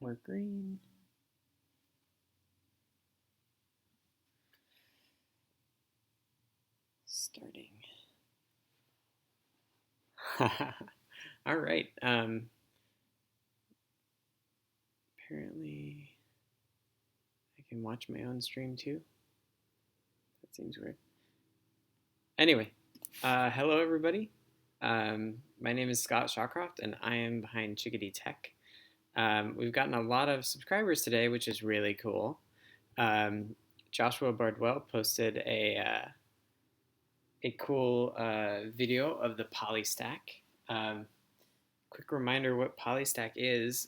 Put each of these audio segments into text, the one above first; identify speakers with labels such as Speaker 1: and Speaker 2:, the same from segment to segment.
Speaker 1: more green. Starting. All right. Apparently, I can watch my own stream too. That seems weird. Anyway, hello everybody. My name is Scott Shawcroft, and I am behind Chickadee Tech. We've gotten a lot of subscribers today, which is really cool. Joshua Bardwell posted a cool video of the Polystack. Quick reminder what Polystack is.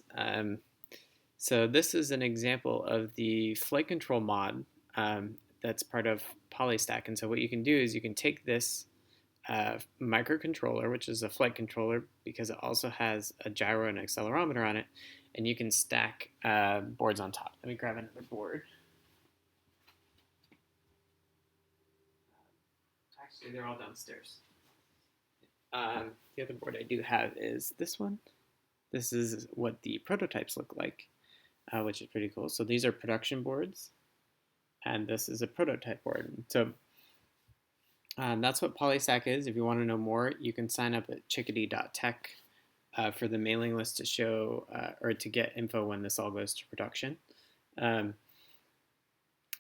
Speaker 1: So this is an example of the flight control mod that's part of Polystack. And so what you can do is you can take this microcontroller, which is a flight controller because it also has a gyro and accelerometer on it, and you can stack boards on top. Let me grab another board. Actually, they're all downstairs. The other board I do have is this one. This is what the prototypes look like, which is pretty cool. So these are production boards, and this is a prototype board. So that's what Polystack is. If you want to know more, you can sign up at chickadee.tech for the mailing list to show or to get info when this all goes to production. I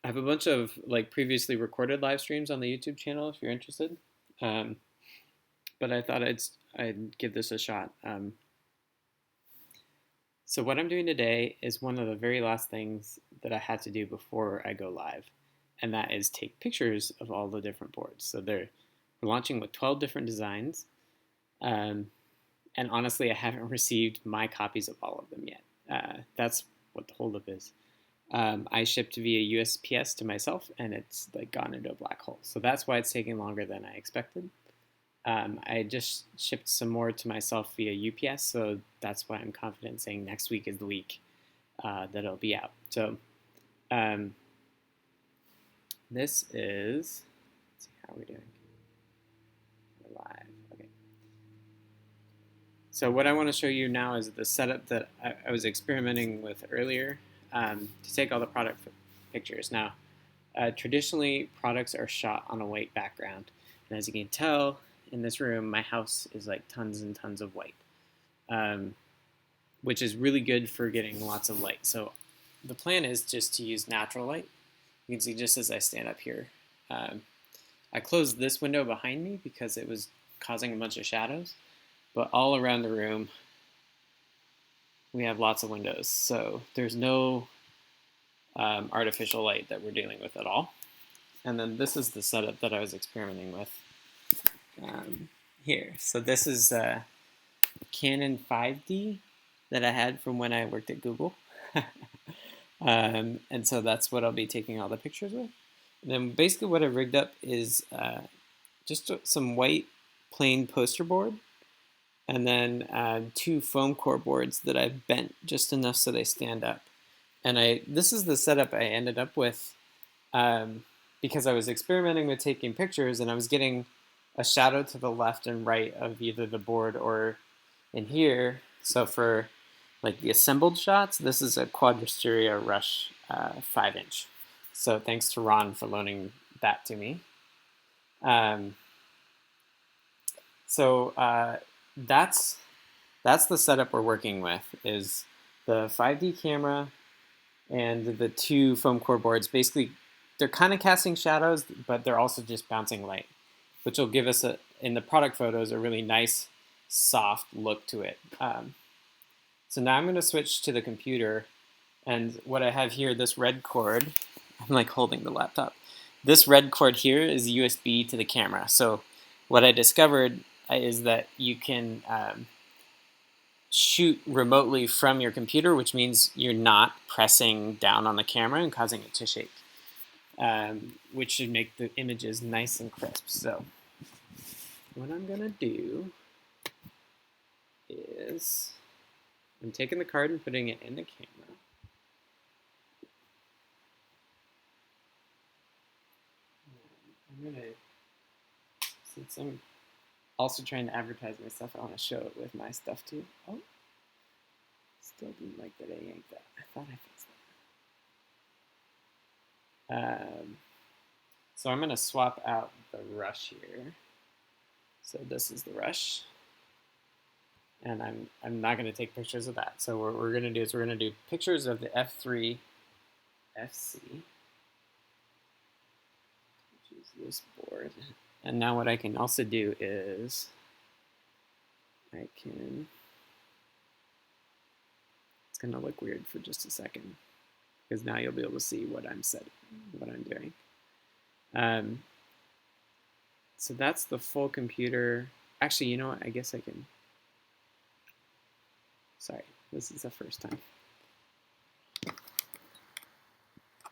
Speaker 1: have a bunch of like previously recorded live streams on the YouTube channel if you're interested. But I thought I'd give this a shot. So what I'm doing today is one of the very last things that I had to do before I go live, and that is take pictures of all the different boards. So we're launching with 12 different designs, and honestly, I haven't received my copies of all of them yet. That's what the holdup is. I shipped via USPS to myself, and it's like gone into a black hole. So that's why it's taking longer than I expected. I just shipped some more to myself via UPS, so that's why I'm confident saying next week is the week that it'll be out. So this is, let's see, how are we doing? We're live, okay. So what I want to show you now is the setup that I was experimenting with earlier to take all the product pictures. Now, traditionally, products are shot on a white background, and as you can tell, in this room, my house is like tons and tons of white, which is really good for getting lots of light. So the plan is just to use natural light. You can see just as I stand up here, I closed this window behind me because it was causing a bunch of shadows, but all around the room, we have lots of windows. So there's no artificial light that we're dealing with at all. And then this is the setup that I was experimenting with. Here. So this is a Canon 5D that I had from when I worked at Google. And so that's what I'll be taking all the pictures with. And then basically what I rigged up is just some white plain poster board, and then 2 foam core boards that I bent just enough so they stand up. And this is the setup I ended up with because I was experimenting with taking pictures, and I was getting a shadow to the left and right of either the board or in here. So for like the assembled shots, this is a Quadristeria Rush 5-inch. So thanks to Ron for loaning that to me. That's the setup we're working with, is the 5D camera and the 2 foam core boards. Basically, they're kind of casting shadows, but they're also just bouncing light, which will give us, in the product photos, a really nice, soft look to it. So now I'm going to switch to the computer, and what I have here, this red cord, I'm like holding the laptop. This red cord here is USB to the camera. So what I discovered is that you can shoot remotely from your computer, which means you're not pressing down on the camera and causing it to shake, which should make the images nice and crisp. So what I'm going to do is I'm taking the card and putting it in the camera. I'm going to, since I'm also trying to advertise my stuff, I want to show it with my stuff too. Oh. Still didn't like that I yanked that. I thought I fixed that. So I'm going to swap out the rush here. So this is the rush. And I'm not going to take pictures of that. So what we're going to do is we're going to do pictures of the F3 FC, which is this board. And now what I can also do is I can, it's going to look weird for just a second because now you'll be able to see what I'm setting, what I'm doing. So that's the full computer. Actually, you know what? I guess I can. Sorry, this is the first time.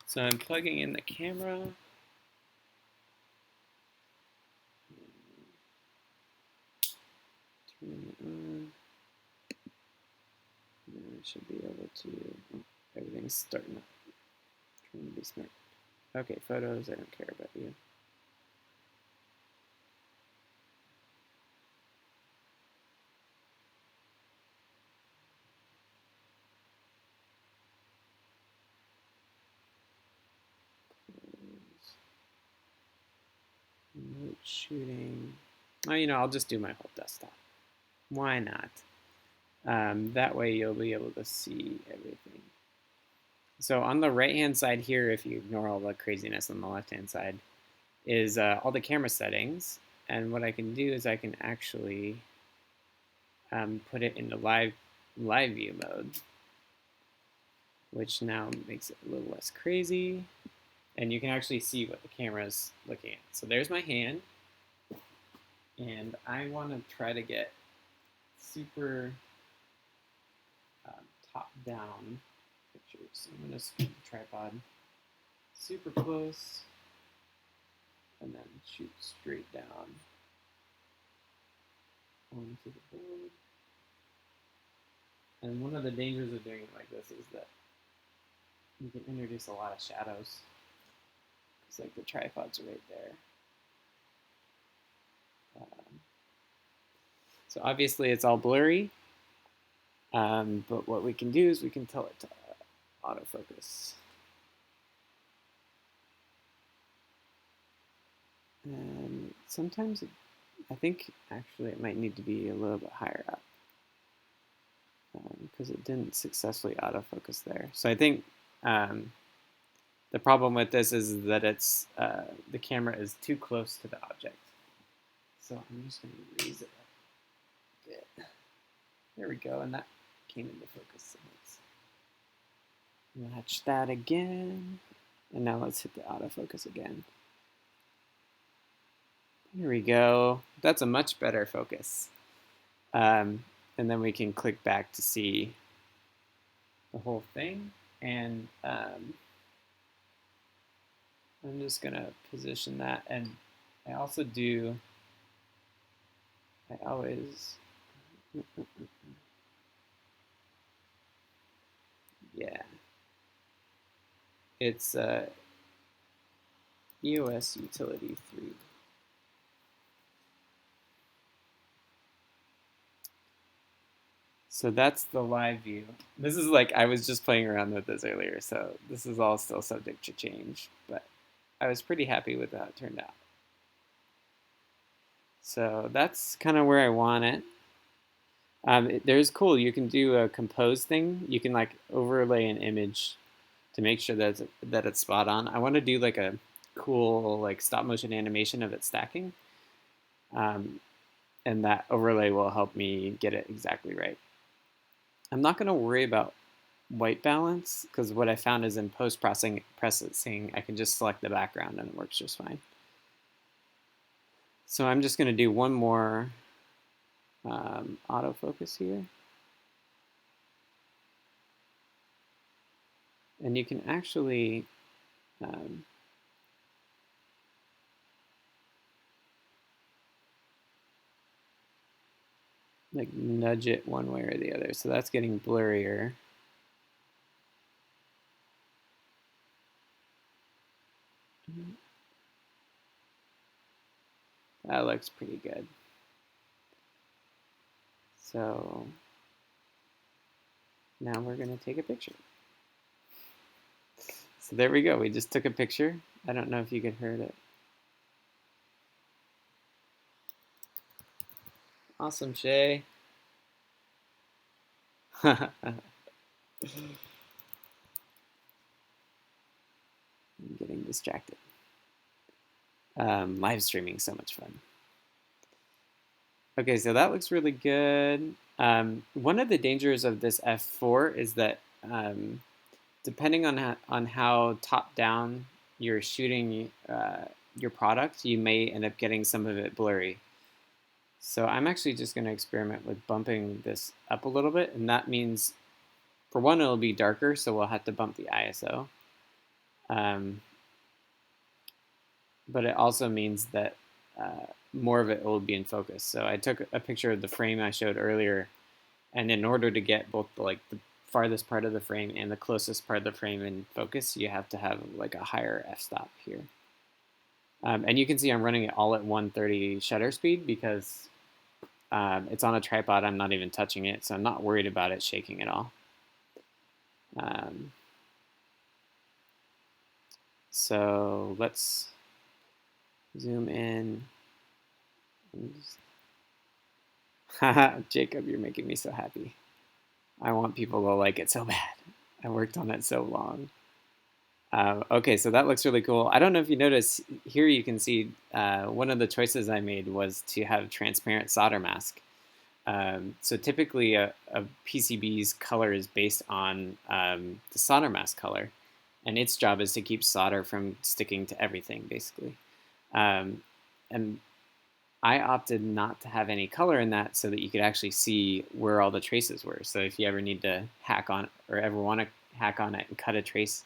Speaker 1: So I'm plugging in the camera. Turning it on. Now I should be able to. Everything's starting up. Trying to be smart. Okay, photos. I don't care about you. Remote shooting. Oh, you know, I'll just do my whole desktop. Why not? That way you'll be able to see everything. So on the right-hand side here, if you ignore all the craziness on the left-hand side, is all the camera settings. And what I can do is I can actually put it into live view mode, which now makes it a little less crazy. And you can actually see what the camera is looking at. So there's my hand. And I want to try to get super top-down pictures. So I'm going to scoot the tripod super close and then shoot straight down onto the board. And one of the dangers of doing it like this is that you can introduce a lot of shadows because like the tripod's right there. So obviously it's all blurry, but what we can do is we can tell it to autofocus. And sometimes I think actually it might need to be a little bit higher up because it didn't successfully autofocus there. So I think the problem with this is that it's the camera is too close to the object. So I'm just going to raise it up a bit. There we go, and that came into focus. So let's match that again, and now let's hit the autofocus again. Here we go. That's a much better focus. And then we can click back to see the whole thing. And I'm just going to position that. And I also do, I always, yeah. It's EOS Utility 3. So that's the live view. This is like, I was just playing around with this earlier, so this is all still subject to change, but I was pretty happy with how it turned out. So that's kind of where I want it. There's cool, you can do a compose thing. You can like overlay an image to make sure that it's spot on. I want to do like a cool like stop motion animation of it stacking. And that overlay will help me get it exactly right. I'm not going to worry about white balance because what I found is in post-processing I can just select the background and it works just fine. So I'm just going to do one more autofocus here. And you can actually like nudge it one way or the other. So that's getting blurrier. That looks pretty good. So Now we're going to take a picture. So there we go. We just took a picture. I don't know if you could hear it. Awesome, Shay. I'm getting distracted. Live streaming, so much fun. Okay, so that looks really good. One of the dangers of this f4 is that depending on how top down you're shooting your product, you may end up getting some of it blurry. So I'm actually just going to experiment with bumping this up a little bit, and that means, for one, it'll be darker, so we'll have to bump the ISO. But it also means that more of it will be in focus. So I took a picture of the frame I showed earlier, and in order to get both the farthest part of the frame and the closest part of the frame in focus, you have to have like a higher f-stop here. And you can see I'm running it all at 130 shutter speed because it's on a tripod. I'm not even touching it, so I'm not worried about it shaking at all. So let's zoom in. Haha, Jacob, you're making me so happy. I want people to like it so bad. I worked on it so long. Okay, so that looks really cool. I don't know if you notice, here you can see one of the choices I made was to have transparent solder mask. So typically a PCB's color is based on the solder mask color, and its job is to keep solder from sticking to everything, basically. And I opted not to have any color in that so that you could actually see where all the traces were. So if you ever need to hack on or ever want to hack on it and cut a trace,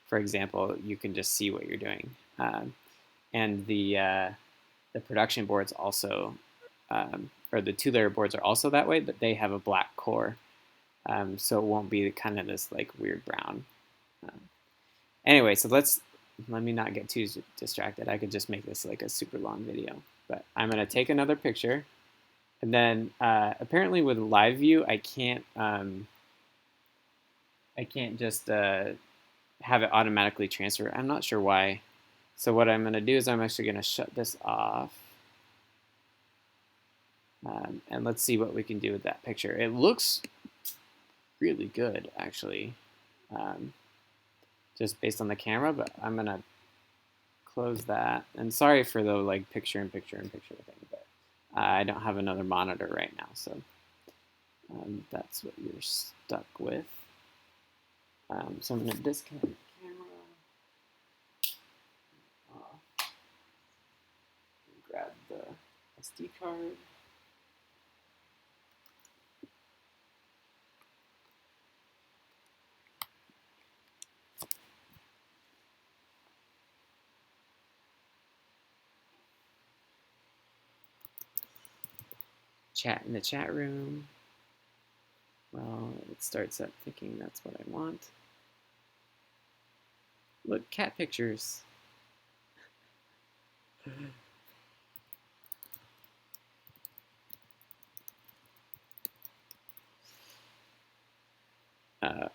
Speaker 1: for example, you can just see what you're doing. And the production boards also, or the two-layer boards are also that way, but they have a black core. So it won't be kind of this like weird brown. Anyway, so let me not get too distracted. I could just make this like a super long video. But I'm going to take another picture. And then apparently with live view, I can't just have it automatically transfer. I'm not sure why. So what I'm going to do is I'm actually going to shut this off. And let's see what we can do with that picture. It looks really good, actually, just based on the camera, but I'm going to close that. And sorry for the like picture in picture in picture thing, but I don't have another monitor right now, so that's what you're stuck with. So I'm going to disconnect the camera. Grab the SD card. Chat in the chat room. Well, it starts up thinking that's what I want. Look, cat pictures.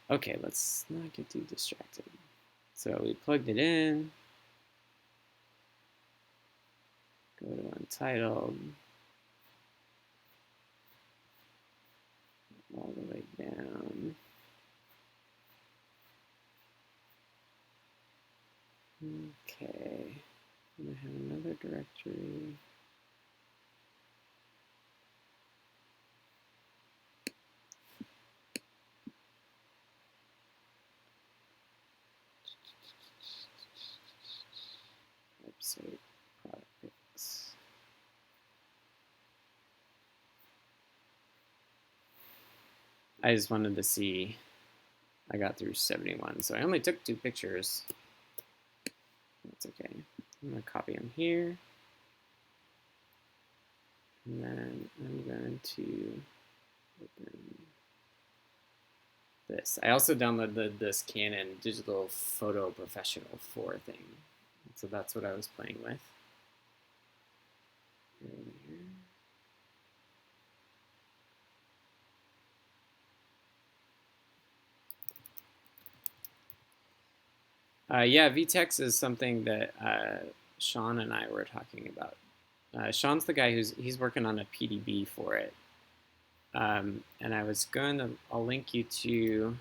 Speaker 1: Okay, let's not get too distracted. So we plugged it in. Go to Untitled. All the way down. Okay. I'm going to have another directory. Website product pics. I just wanted to see. I got through 71, so I only took 2 pictures. That's okay. I'm going to copy them here. And then I'm going to open this. I also downloaded this Canon Digital Photo Professional 4 thing. So that's what I was playing with earlier. Yeah, VTEX is something that Sean and I were talking about. Sean's the guy he's working on a PDB for it. And I was I'll link you to,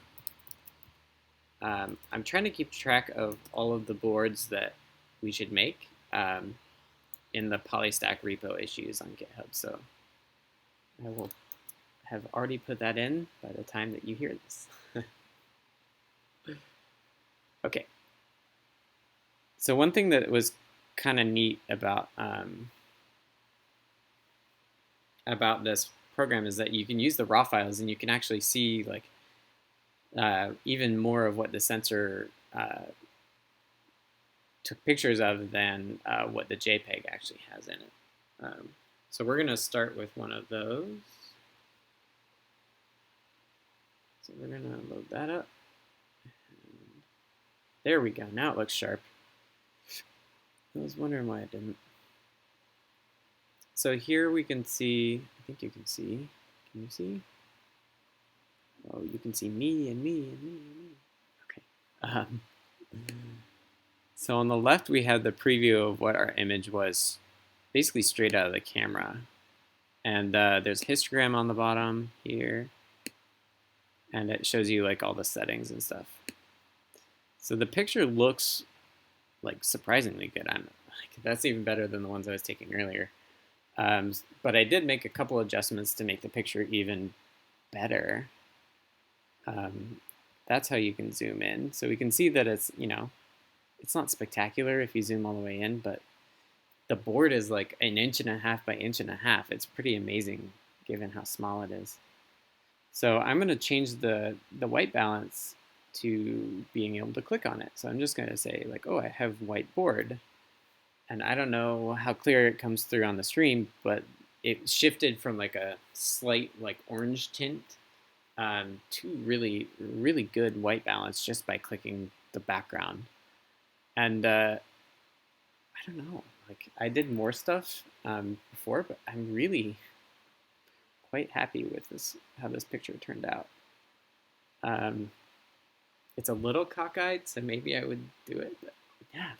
Speaker 1: I'm trying to keep track of all of the boards that we should make in the Polystack repo issues on GitHub. So I will have already put that in by the time that you hear this. Okay. So one thing that was kind of neat about this program is that you can use the raw files and you can actually see like even more of what the sensor took pictures of than what the JPEG actually has in it. So we're going to start with one of those. So we're going to load that up. And there we go. Now it looks sharp. I was wondering why it didn't. So here we can see, I think you can see, can you see? Oh, you can see me and me and me and me. Okay. So on the left, we have the preview of what our image was basically straight out of the camera. And there's a histogram on the bottom here. And it shows you like all the settings and stuff. So the picture looks like surprisingly good. That's even better than the ones I was taking earlier. But I did make a couple adjustments to make the picture even better. That's how you can zoom in. So we can see that it's, it's not spectacular if you zoom all the way in, but the board is like 1.5 inches by 1.5 inches. It's pretty amazing given how small it is. So I'm going to change the white balance to being able to click on it. So I'm just going to say like, oh, I have white board. And I don't know how clear it comes through on the stream, but it shifted from like a slight like orange tint to really, really good white balance just by clicking the background. And I don't know, like I did more stuff before, but I'm really quite happy with how this picture turned out. It's a little cockeyed, so maybe I would do it. But yeah,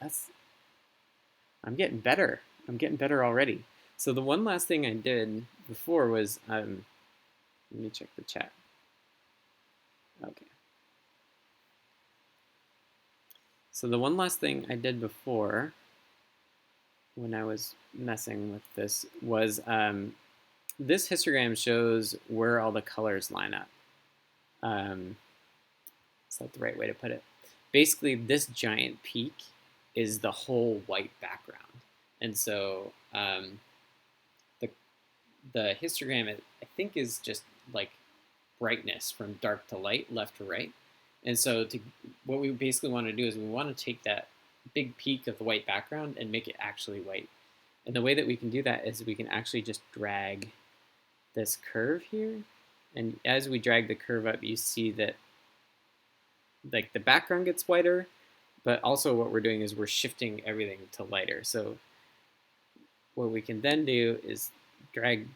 Speaker 1: I'm getting better. I'm getting better already. So the one last thing I did before was, let me check the chat. Okay. So the one last thing I did before when I was messing with this was this histogram shows where all the colors line up. Is that the right way to put it? Basically, this giant peak is the whole white background. And so the histogram, I think, is just like brightness from dark to light, left to right. And so what we basically want to do is we want to take that big peak of the white background and make it actually white. And the way that we can do that is we can actually just drag this curve here. And as we drag the curve up, you see that like the background gets whiter, but also what we're doing is we're shifting everything to lighter. So what we can then do is drag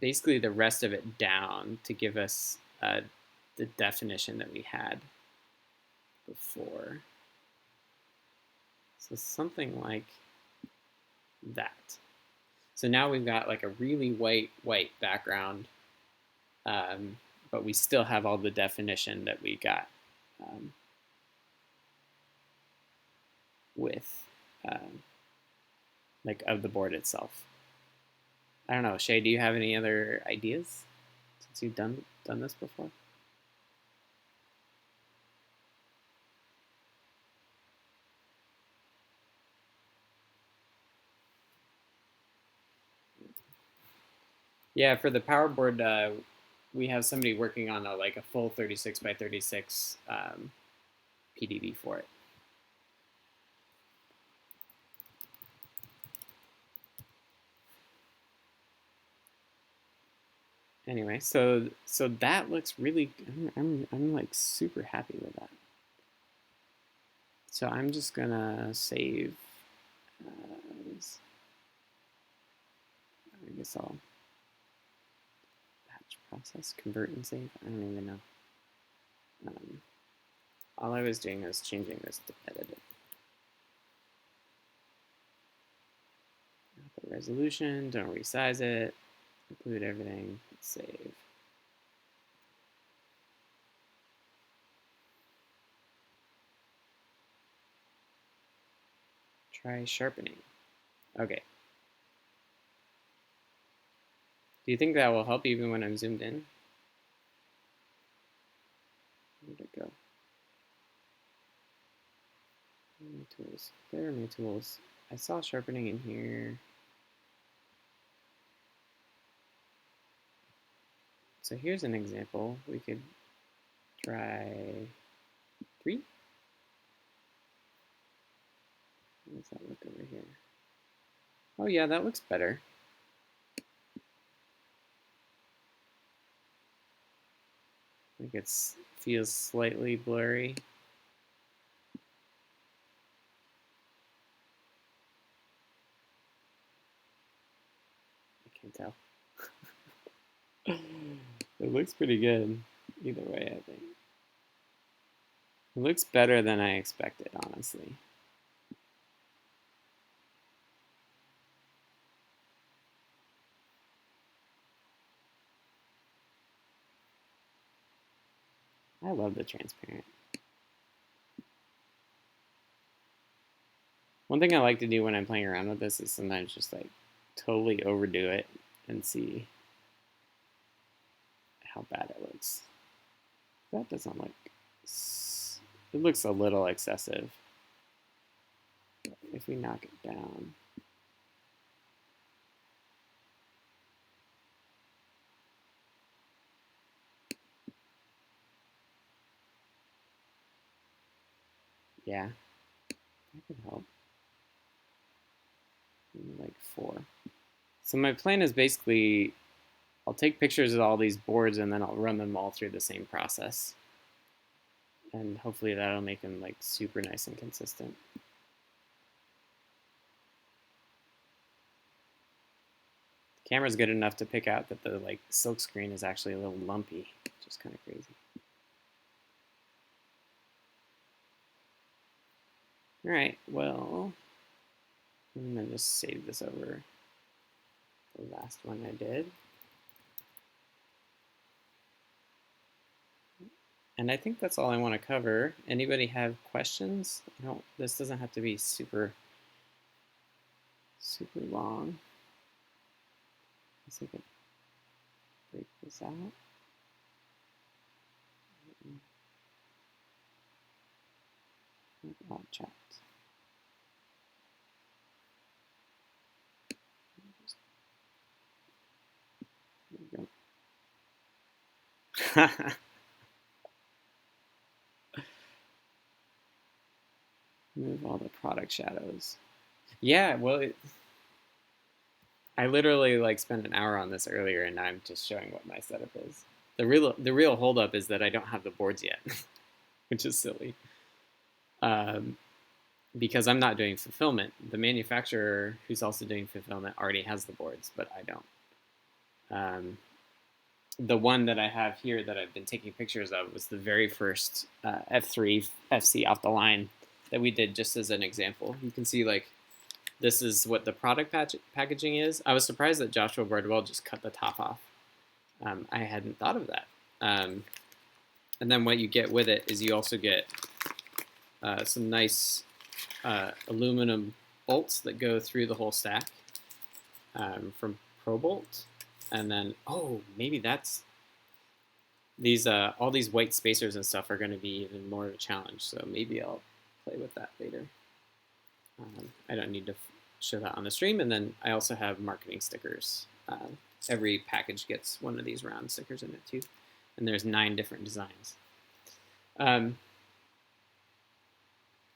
Speaker 1: basically the rest of it down to give us the definition that we had before. So something like that. So now we've got like a really white background, but we still have all the definition that we got with like of the board itself. I don't know, Shay, do you have any other ideas since you've done this before? Yeah, for the power board, we have somebody working on like a full 36 by 36 PDB for it. Anyway, so that looks really. I'm like super happy with that. So I'm just gonna save. I guess I'll batch process, convert and save. I don't even know. All I was doing was changing this to edit it. Put resolution, don't resize it, include everything, save. Try sharpening. Okay. Do you think that will help even when I'm zoomed in? Where'd it go? Where are my tools? There are my tools. I saw sharpening in here. So here's an example. We could try 3. How does that look over here? Oh yeah, that looks better. Like it feels slightly blurry. I can't tell. It looks pretty good either way, I think. It looks better than I expected, honestly. I love the transparent. One thing I like to do when I'm playing around with this is sometimes just like totally overdo it and see how bad it looks. That doesn't look, it looks a little excessive. If we knock it down. Yeah, that could help. Maybe like 4. So my plan is basically, I'll take pictures of all these boards and then I'll run them all through the same process. And hopefully that'll make them like super nice and consistent. The camera's good enough to pick out that the like silk screen is actually a little lumpy, which is kind of crazy. All right, well, I'm gonna just save this over the last one I did. And I think that's all I want to cover. Anybody have questions? This doesn't have to be super long. Let's see if I can break this out. I'll chat. There we go. Move all the product shadows. Yeah, well, I literally like spent an hour on this earlier, and I'm just showing what my setup is. The real holdup is that I don't have the boards yet, which is silly. Because I'm not doing fulfillment. The manufacturer who's also doing fulfillment already has the boards, but I don't. The one that I have here that I've been taking pictures of was the very first F3 FC off the line that we did just as an example. You can see like this is what the product packaging is. I was surprised that Joshua Bardwell just cut the top off. I hadn't thought of that. And then what you get with it is you also get some nice aluminum bolts that go through the whole stack from ProBolt. And then, oh, maybe that's these all these white spacers and stuff are going to be even more of a challenge. So maybe I'll play with that later. I don't need to show that on the stream. And then I also have marketing stickers. Every package gets one of these round stickers in it too. And there's 9 different designs.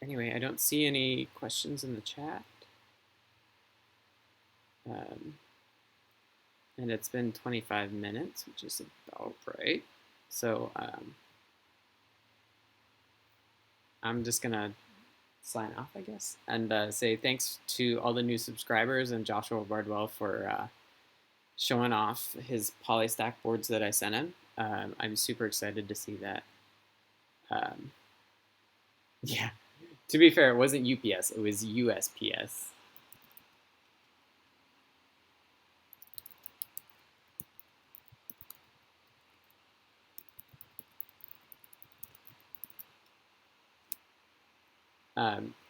Speaker 1: Anyway, I don't see any questions in the chat. And it's been 25 minutes, which is about right. So I'm just going to sign off, I guess, and say thanks to all the new subscribers and Joshua Bardwell for showing off his polystack boards that I sent him. I'm super excited to see that. Yeah, to be fair, it wasn't UPS, it was USPS.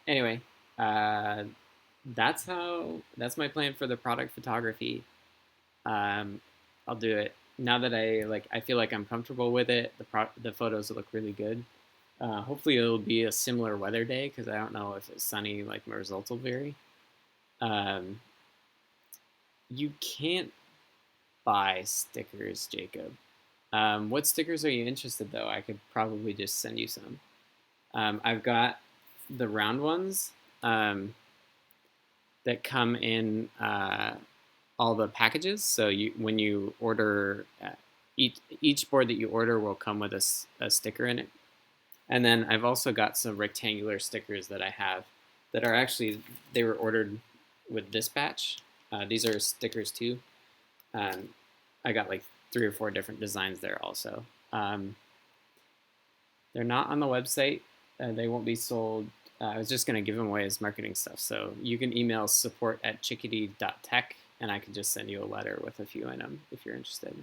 Speaker 1: Anyway, uh, that's my plan for the product photography. Um, I'll do it now that I feel like I'm comfortable with it. The photos look really good. Hopefully it'll be a similar weather day because I don't know if it's sunny like my results will vary. Um, you can't buy stickers, Jacob. What stickers are you interested though? I could probably just send you some. I've got the round ones um, that come in all the packages. So when you order, each board that you order will come with a sticker in it. And then I've also got some rectangular stickers that I have that are actually they were ordered with this batch. These are stickers too. Um, I got like 3 or 4 different designs there also. They're not on the website. They won't be sold. I was just going to give them away as marketing stuff. So you can email support@chickadee.tech and I can just send you a letter with a few in them if you're interested.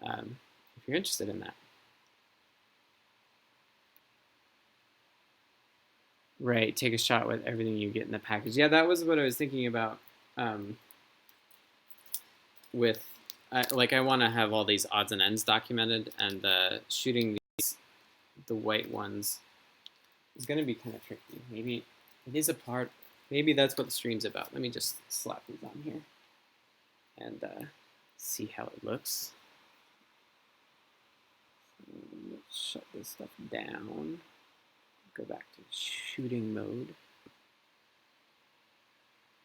Speaker 1: If you're interested in that. Right, take a shot with everything you get in the package. Yeah, that was what I was thinking about. Um, with like I want to have all these odds and ends documented, and shooting the white ones is going to be kind of tricky. Maybe it is a part. Maybe that's what the stream's about. Let me just slap these on here and see how it looks. Let's shut this stuff down. Go back to shooting mode.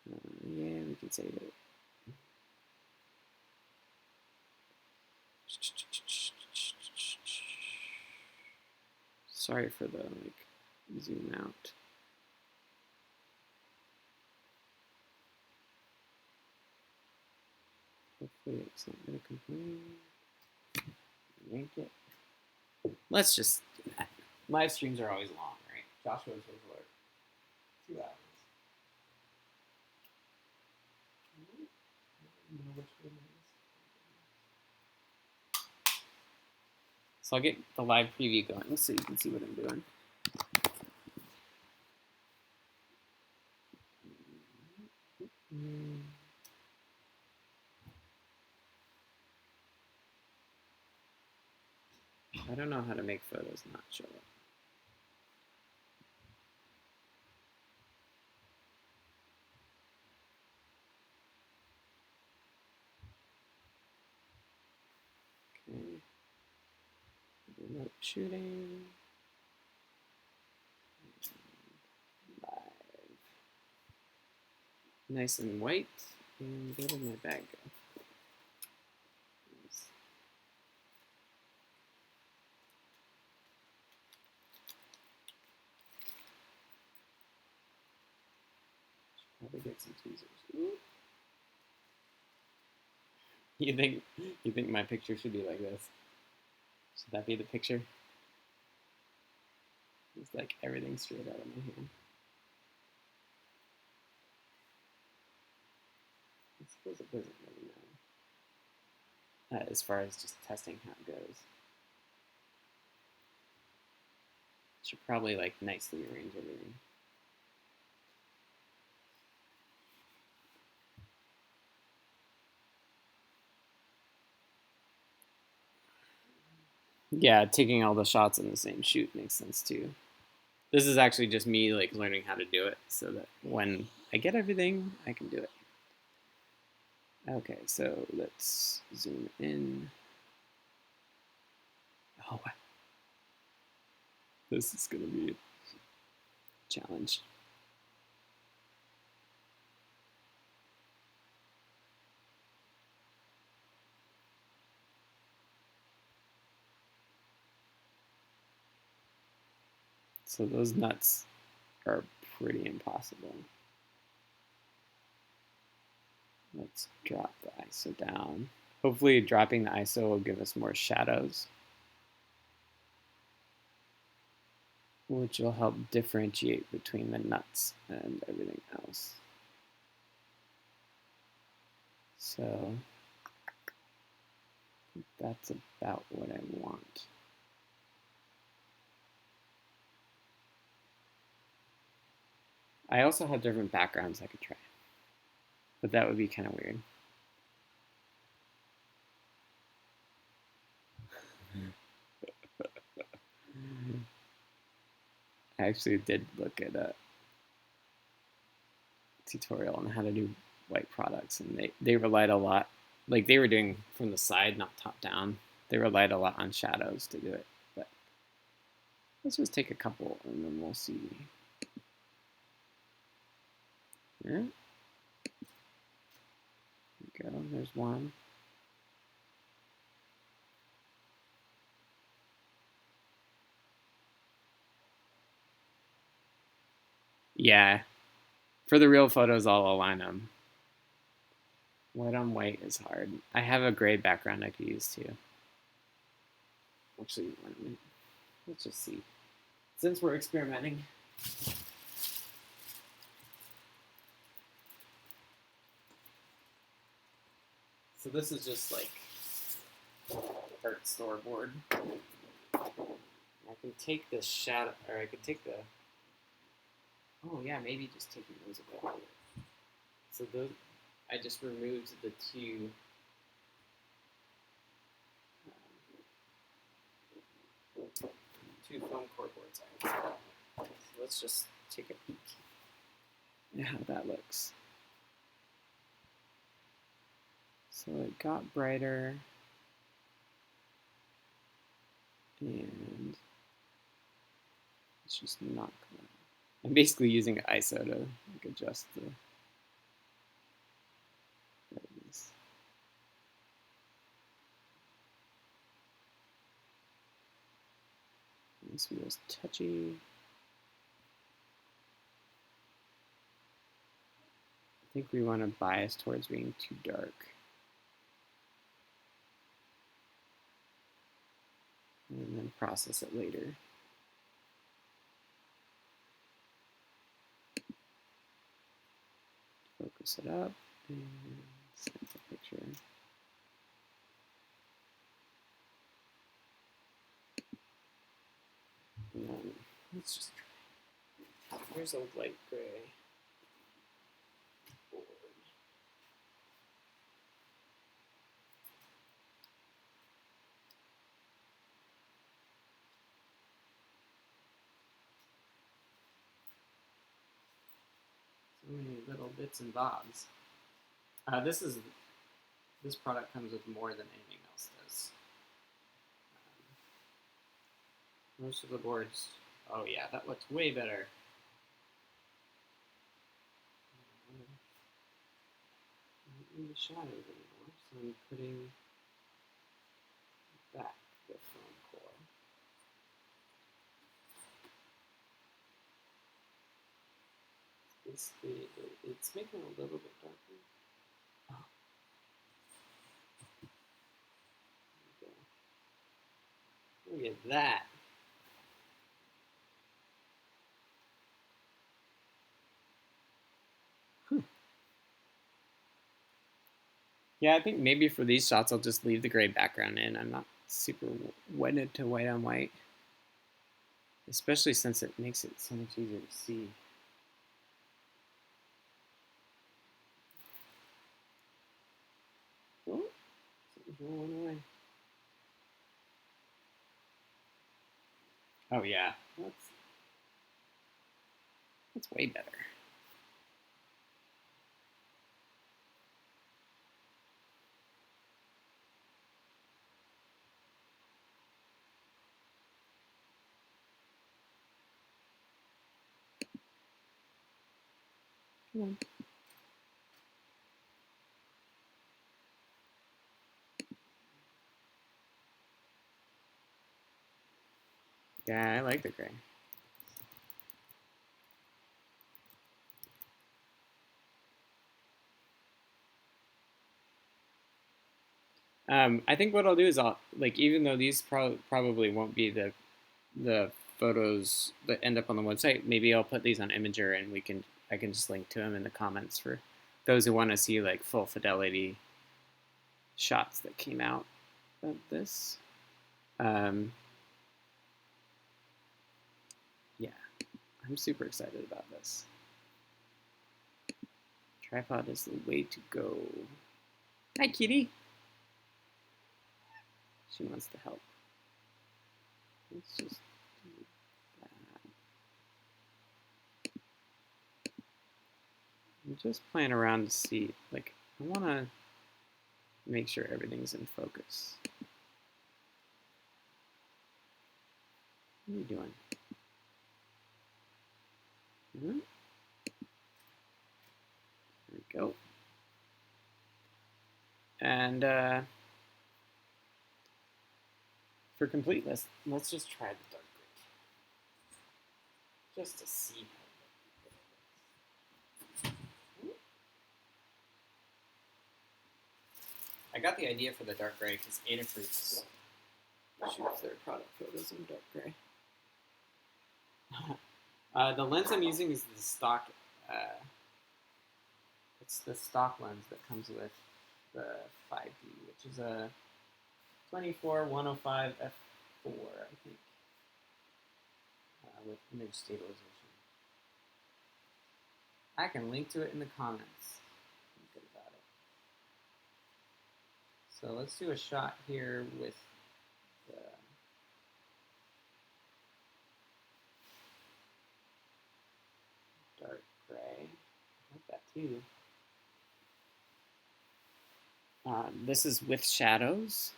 Speaker 1: Yeah, we can save it. Sorry for the zoom out. Hopefully it's not gonna complain. Yank it. Let's just do that. Live streams are always long, right? Joshua's was 2 hours. So I'll get the live preview going so you can see what I'm doing. I don't know how to make photos not show up. Okay. Remote shooting. Live. Nice and white. And where did my bag go? Probably get some tweezers. Ooh. You think my picture should be like this? Should that be the picture? It's like everything straight out of my hand. I suppose it doesn't really matter. As far as just testing how it goes. Should probably like nicely arrange everything. Yeah, taking all the shots in the same shoot makes sense too. This is actually just me like learning how to do it so that when I get everything, I can do it. Okay, so let's zoom in. Oh, wow. This is gonna be a challenge. So those nuts are pretty impossible. Let's drop the ISO down. Hopefully dropping the ISO will give us more shadows, which will help differentiate between the nuts and everything else. So that's about what I want. I also have different backgrounds I could try, but that would be kind of weird. I actually did look at a tutorial on how to do white products, and they relied a lot, like they were doing from the side, not top down. They relied a lot on shadows to do it, but let's just take a couple and then we'll see. Yeah, there we go. There's one. Yeah, for the real photos, I'll align them. White on white is hard. I have a gray background I could use too. Actually, let's just see. Since we're experimenting. So this is just like art storyboard. I can take the shadow, or I could take the. Oh yeah, maybe just taking those away. So those, I just removed the two. Two foam core boards. So let's just take a peek at how that looks. So it got brighter, and it's just not gonna. I'm basically using ISO to like adjust the brightness. This feels touchy. I think we want to bias towards being too dark. And then process it later. Focus it up and snap the picture. And then let's just try. Here's a light gray board. So many little bits and bobs. This product comes with more than anything else does. Most of the boards. Oh yeah, that looks way better. I'm in the shadows anymore, so I'm putting back the foam core. It's making it a little bit darker. Oh. Look at that. Yeah, I think maybe for these shots I'll just leave the gray background in. I'm not super wedded to white on white, especially since it makes it so much easier to see. Oh, something's rolling away. Oh yeah, that's way better. Come on. Yeah, I like the gray. I think what I'll do is I'll like, even though these probably won't be the photos that end up on the website, maybe I'll put these on Imager and I can just link to them in the comments for those who want to see like full fidelity shots that came out of this. Yeah, I'm super excited about this. Tripod is the way to go. Hi, kitty. She wants to help. Let's just do that. I'm just playing around to see, like, I want to make sure everything's in focus. What are you doing? There we go. And for completeness, let's just try the dark gray, just to see. I got the idea for the dark gray because Adafruits shoots their product photos in dark gray. The lens I'm using is the stock. It's the stock lens that comes with the 5D, which is a 24-105 f4, I think, with image stabilization. I can link to it in the comments. I'm good about it. So let's do a shot here with the dark gray. I like that too. This is with shadows.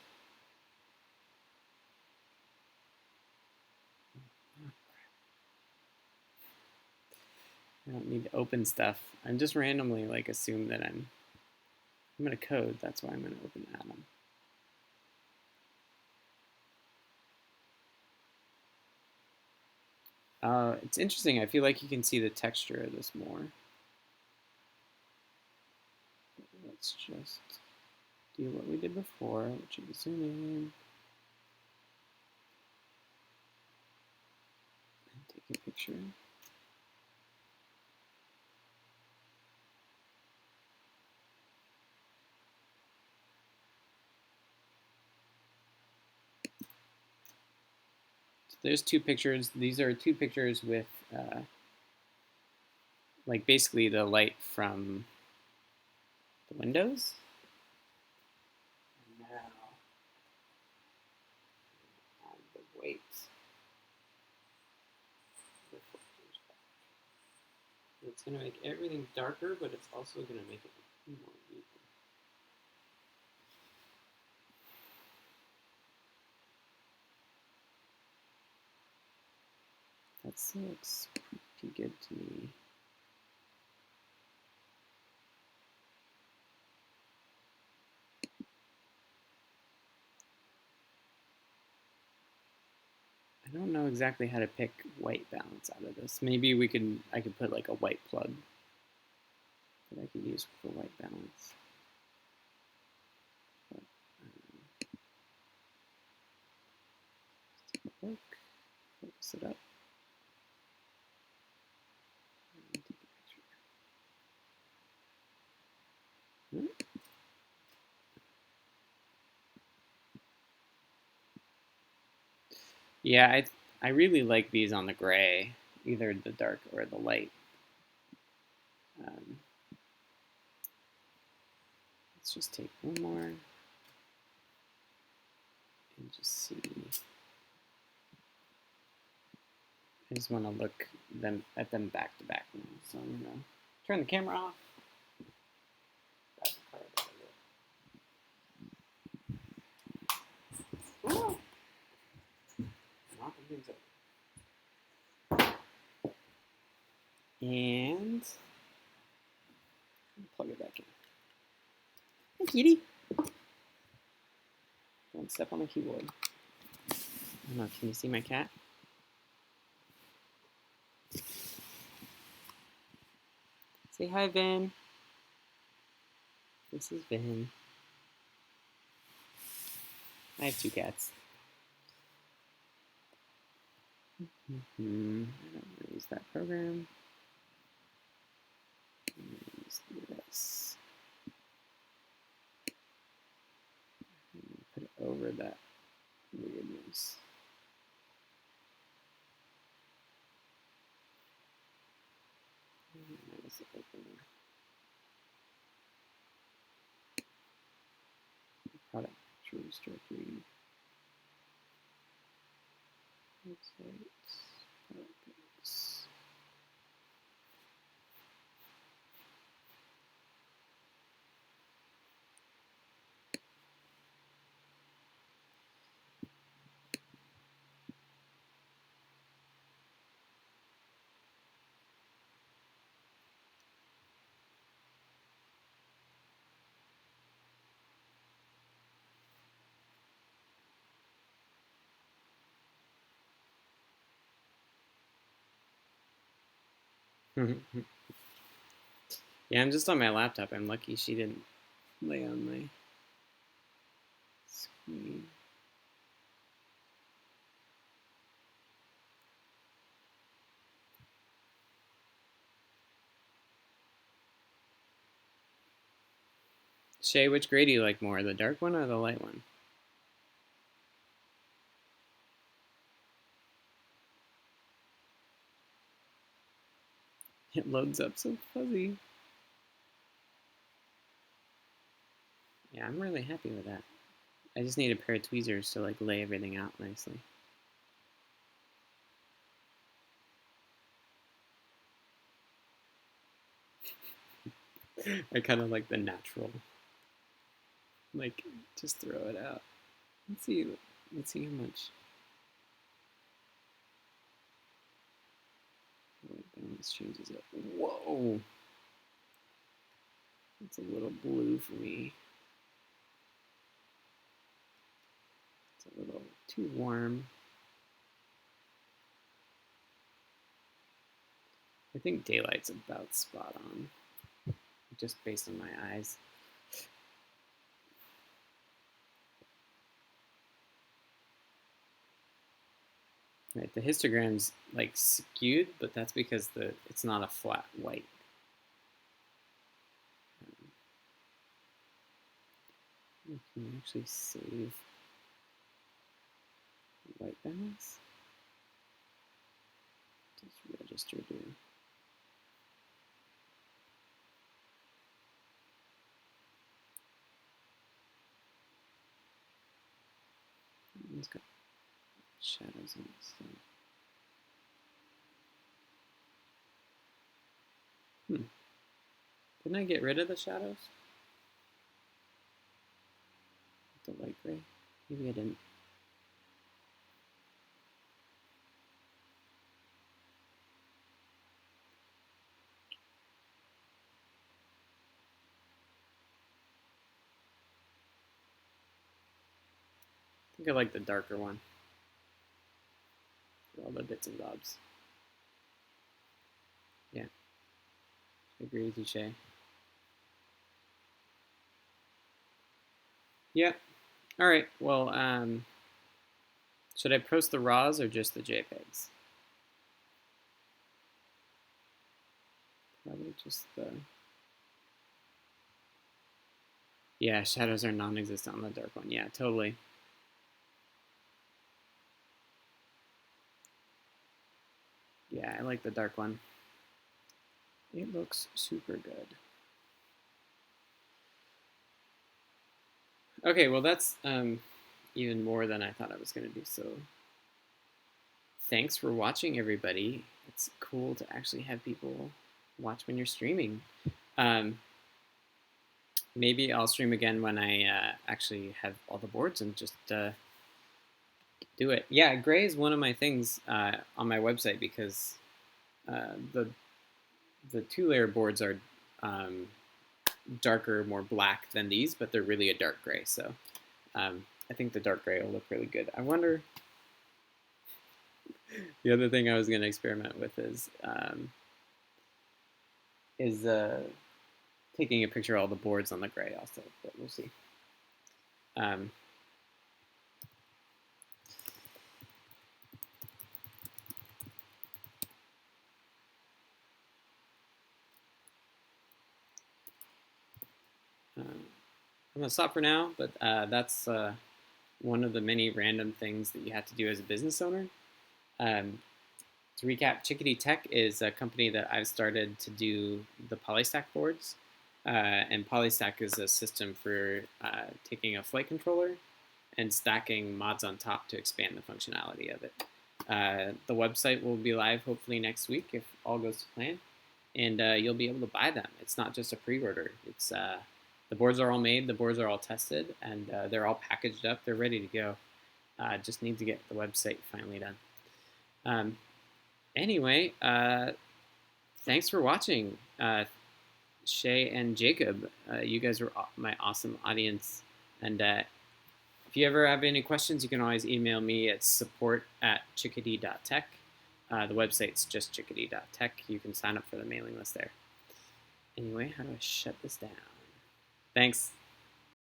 Speaker 1: I don't need to open stuff. I'm just randomly like assume that I'm going to code. That's why I'm going to open Atom. It's interesting. I feel like you can see the texture of this more. Let's just do what we did before, which is zoom in and take a picture. So there's two pictures. These are two pictures with like basically the light from the windows. And now add the weight. It's going to make everything darker, but it's also going to make it more even. That looks pretty good to me. I don't know exactly how to pick white balance out of this. Maybe I could put like a white plug that I could use for white balance. But, take a look, focus it up. Take a picture. Yeah, I really like these on the gray, either the dark or the light. Let's just take one more and just see. I just want to look at them back to back now. So I'm gonna turn the camera off. Grab the card out of it. Ooh. Knocking things over. And plug it back in. Hey, kitty. Don't step on the keyboard. I don't know, can you see my cat? Say hi, Vin. This is Vin. I have two cats. I don't want to use that program. Use this. Put it over that weirdness. product choice directory, websites, product picks. Yeah, I'm just on my laptop. I'm lucky she didn't lay on my screen. Shay, which gray do you like more, the dark one or the light one? It loads up so fuzzy. Yeah, I'm really happy with that. I just need a pair of tweezers to like lay everything out nicely. I kind of like the natural, like just throw it out. Let's see how much white balance changes up. Whoa, it's a little blue for me. It's a little too warm. I think daylight's about spot on, just based on my eyes. Right, the histogram's like skewed, but that's because it's not a flat white. You can actually save white balance. Just register here. It's got shadows on it. So. Didn't I get rid of the shadows? The light gray? Maybe I didn't. I think I like the darker one. For all the bits and bobs. Yeah. I agree with you, Shay. Yeah. All right. Well, should I post the RAWs or just the JPEGs? Probably just the... Yeah, shadows are non-existent on the dark one. Yeah, totally. Yeah, I like the dark one. It looks super good. Okay, well that's even more than I thought I was going to do. So thanks for watching, everybody. It's cool to actually have people watch when you're streaming. Maybe I'll stream again when I actually have all the boards and just do it. Yeah, gray is one of my things on my website because the two-layer boards are darker, more black than these, but they're really a dark gray. So I think the dark gray will look really good. I wonder. The other thing I was going to experiment with is taking a picture of all the boards on the gray also, but we'll see. Um, I'm going to stop for now, but that's one of the many random things that you have to do as a business owner. To recap, Chickadee Tech is a company that I've started to do the Polystack boards. And Polystack is a system for taking a flight controller and stacking mods on top to expand the functionality of it. The website will be live hopefully next week if all goes to plan, and you'll be able to buy them. It's not just a pre-order. It's the boards are all made, the boards are all tested, and they're all packaged up. They're ready to go. Just need to get the website finally done. Anyway, thanks for watching. Shay and Jacob, you guys are my awesome audience. And if you ever have any questions, you can always email me at support@chickadee.tech. The website's just chickadee.tech. You can sign up for the mailing list there. Anyway, how do I shut this down? Thanks.